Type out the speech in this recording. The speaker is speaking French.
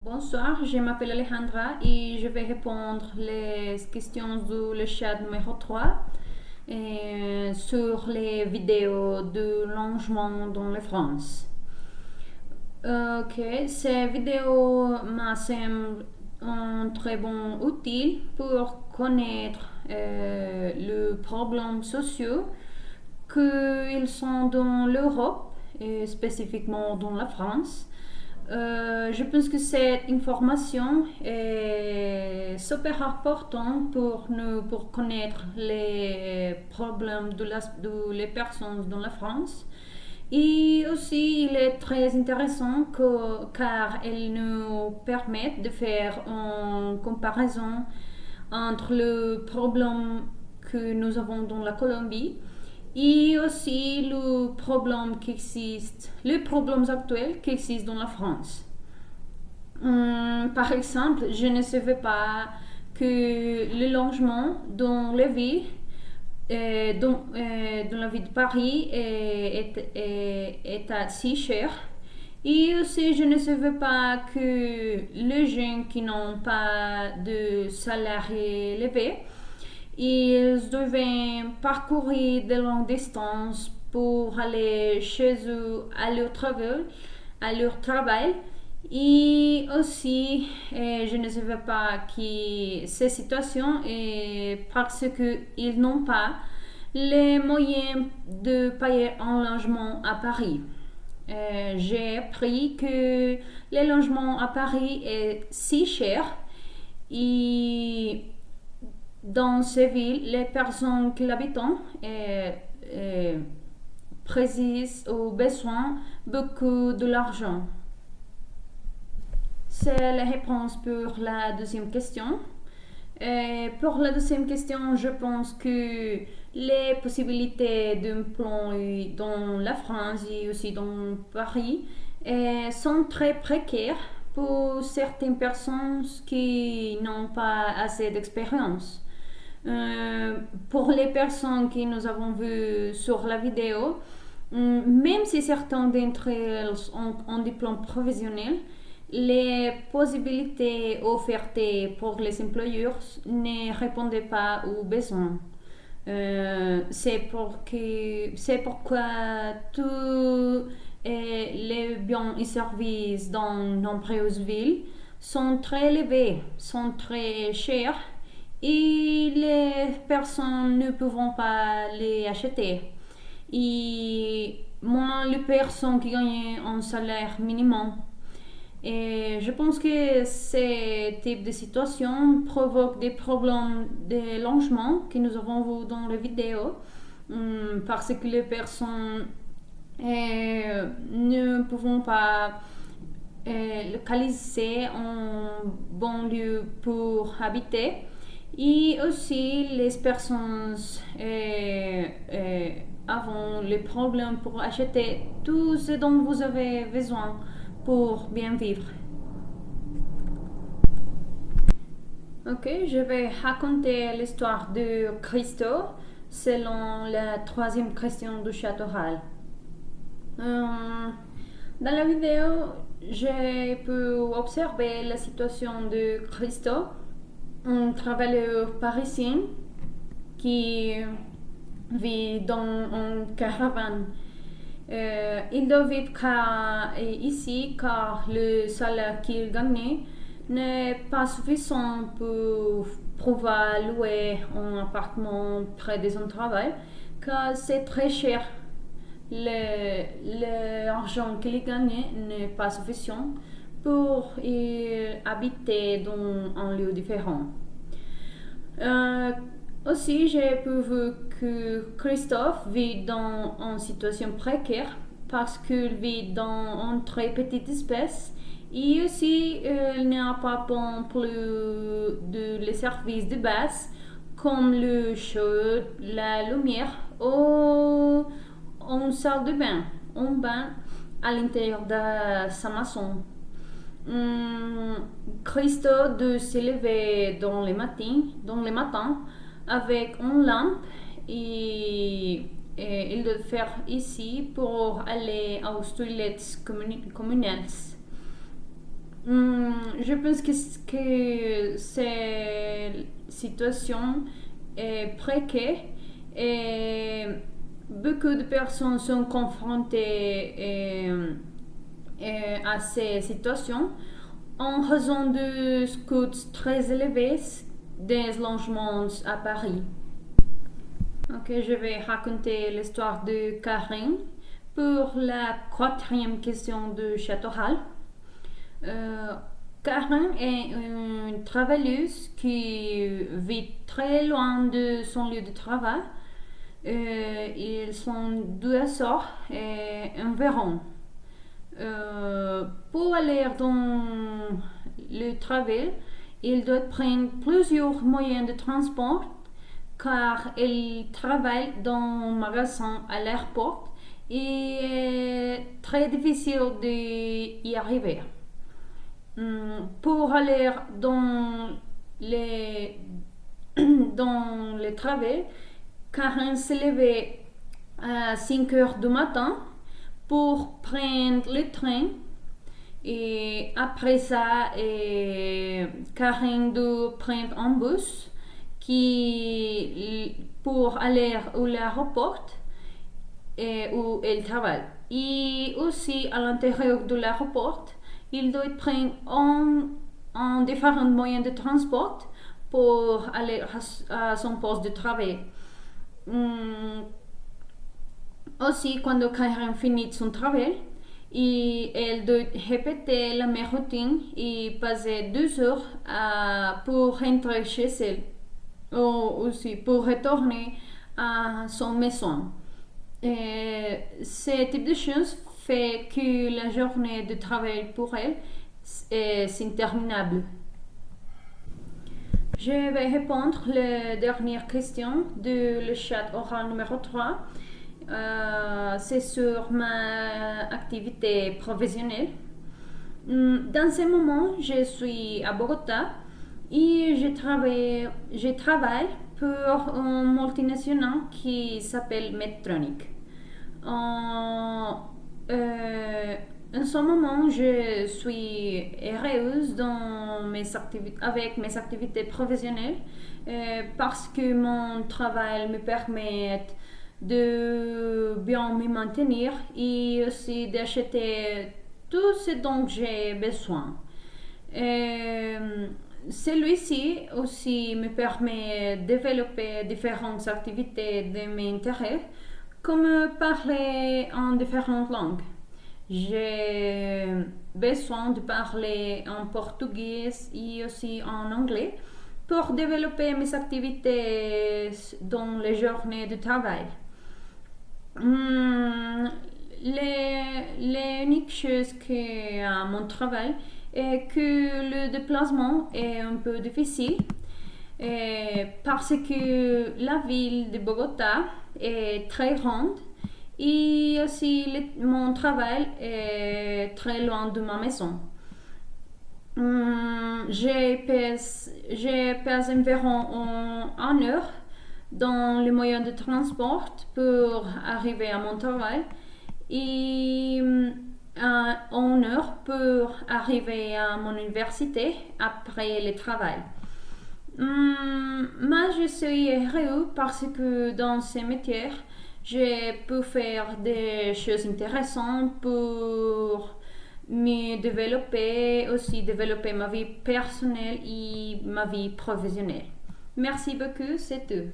Bonsoir, je m'appelle Alejandra et je vais répondre les questions du chat numéro 3 sur les vidéos de logement dans la France. Ok, ces vidéos me semblent un très bon outil pour connaître les problèmes sociaux qu'ils sont dans l'Europe et spécifiquement dans la France. Je pense que cette information est super importante pour nous pour connaître les problèmes les personnes dans la France. Et aussi, il est très intéressant car elle nous permet de faire une comparaison entre le problème que nous avons dans la Colombie et aussi les problèmes actuels qui existent dans la France. Par exemple, je ne savais pas que le logement dans les villes, dans la ville de Paris, est si cher. Et aussi, je ne savais pas que les gens qui n'ont pas de salaire élevé, ils devaient parcourir de longues distances pour aller chez eux à leur travail. Et aussi, je ne savais pas que ces situations est parce qu'ils n'ont pas les moyens de payer un logement à Paris. J'ai appris que les logements à Paris est si cher et dans ces villes, les personnes qui habitent précisent ou besoin beaucoup de l'argent. C'est la réponse pour la deuxième question. Pour la deuxième question, je pense que les possibilités d'emploi dans la France et aussi dans Paris sont très précaires pour certaines personnes qui n'ont pas assez d'expérience. Pour les personnes que nous avons vues sur la vidéo, même si certains d'entre elles ont un diplôme professionnel, les possibilités offertes pour les employeurs ne répondaient pas aux besoins. C'est pourquoi tous les biens et services dans nombreuses villes sont très élevés, sont très chers et les personnes ne peuvent pas les acheter. Et moins les personnes qui gagnent un salaire minimum. Et je pense que ce type de situation provoque des problèmes de logement que nous avons vu dans les vidéos parce que les personnes ne peuvent pas localiser un bon lieu pour habiter et aussi les personnes ont les problèmes pour acheter tout ce dont vous avez besoin pour bien vivre. Ok, je vais raconter l'histoire de Christo selon la troisième question du chat oral. Dans la vidéo, j'ai pu observer la situation de Christo, un travailleur parisien qui vit dans une caravane. Il doit vivre ici car le salaire qu'il gagne n'est pas suffisant pour pouvoir louer un appartement près de son travail car c'est très cher. L'argent qu'il gagne n'est pas suffisant pour y habiter dans un lieu différent. Aussi, j'ai pu voir que Christophe vit dans une situation précaire parce qu'il vit dans une très petite espèce et aussi il n'y a pas non plus les services de base comme le chaud, la lumière ou une salle de bain, un bain à l'intérieur de sa maison. Christo de se lever dans les matins avec une lampe et il doit faire ici pour aller aux toilettes communales. Je pense que cette situation est précaire et beaucoup de personnes sont confrontées à ces situations en raison de coûts très élevés des logements à Paris. Ok, je vais raconter l'histoire de Karine pour la quatrième question de Château Hall. Karen est une travailleuse qui vit très loin de son lieu de travail. Ils sont deux sœurs et environ. Pour aller dans le travail, il doit prendre plusieurs moyens de transport car il travaille dans un magasin à l'aéroport et est très difficile d'y arriver. Pour aller les, dans le travail, Karen se levait à 5 heures du matin pour prendre le train. Et après ça, Karen doit prendre un bus pour aller à l'aéroport où elle travaille. Et aussi à l'intérieur de l'aéroport, il doit prendre un différents moyens de transport pour aller à son poste de travail. Aussi, quand Karen finit son travail, elle doit répéter la même routine et passer 2 heures pour rentrer chez elle, ou aussi pour retourner à son maison. Ce type de choses fait que la journée de travail pour elle est interminable. Je vais répondre à la dernière question de le chat oral numéro 3. C'est sur ma activité professionnelle. Dans ce moment, je suis à Bogota et je travaille pour une multinationale qui s'appelle Medtronic. En ce moment, je suis heureuse avec mes activités professionnelles parce que mon travail me permet de bien me maintenir et aussi d'acheter tout ce dont j'ai besoin. Celui-ci aussi me permet de développer différentes activités de mes intérêts, comme parler en différentes langues. J'ai besoin de parler en portugais et aussi en anglais pour développer mes activités dans les journées de travail. L'unique chose que à mon travail est que le déplacement est un peu difficile parce que la ville de Bogota est très grande et aussi mon travail est très loin de ma maison. J'ai passé environ 1 heure dans les moyens de transport pour arriver à mon travail et 1 heure pour arriver à mon université après le travail. Moi, je suis heureux parce que dans ce métier, je peux faire des choses intéressantes pour me développer, aussi développer ma vie personnelle et ma vie professionnelle. Merci beaucoup, c'est tout.